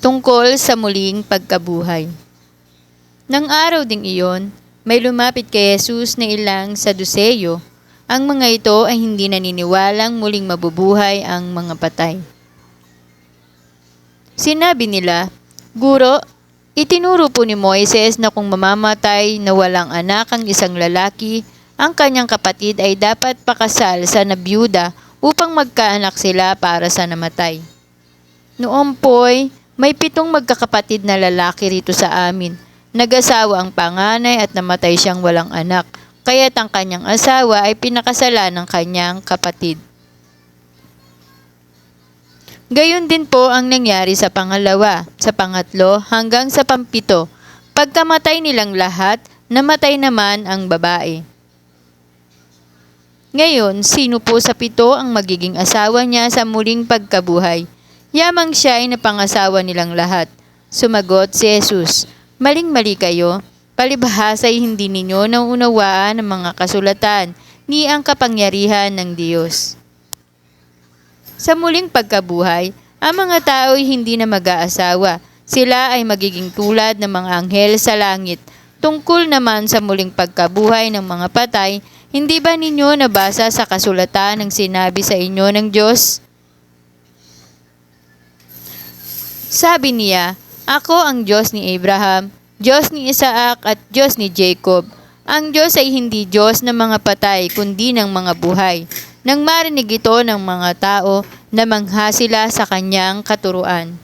tungkol sa muling pagkabuhay. Nang araw ding iyon, may lumapit kay Jesus na ilang Saduseyo. Ang mga ito ay hindi naniniwalang muling mabubuhay ang mga patay. Sinabi nila, "Guro, itinuro po ni Moises na kung mamamatay na walang anak ang isang lalaki, ang kanyang kapatid ay dapat pakasal sa nabiyuda upang magkaanak sila para sa namatay. Noon po'y may 7 magkakapatid na lalaki rito sa amin. Nag-asawa ang panganay at namatay siyang walang anak, kaya't ang kanyang asawa ay pinakasalan ng kanyang kapatid. Gayon din po ang nangyari sa pangalawa, sa pangatlo hanggang sa pampito. Pagkamatay nilang lahat, namatay naman ang babae. Ngayon, sino po sa 7 ang magiging asawa niya sa muling pagkabuhay? Yamang siya ay napangasawa nilang lahat." Sumagot si Jesus, "Maling-mali kayo. Palibhasa ay hindi ninyo nauunawaan ang mga kasulatan ni ang kapangyarihan ng Diyos. Sa muling pagkabuhay, ang mga tao ay hindi na mag-aasawa. Sila ay magiging tulad ng mga anghel sa langit. Tungkol naman sa muling pagkabuhay ng mga patay, hindi ba ninyo nabasa sa kasulatan ang sinabi sa inyo ng Diyos? Sabi niya, 'Ako ang Diyos ni Abraham, Diyos ni Isaac at Diyos ni Jacob.' Ang Diyos ay hindi Diyos ng mga patay, kundi ng mga buhay. Nang marinig ito ng mga tao, namangha sila sa kanyang katuruan.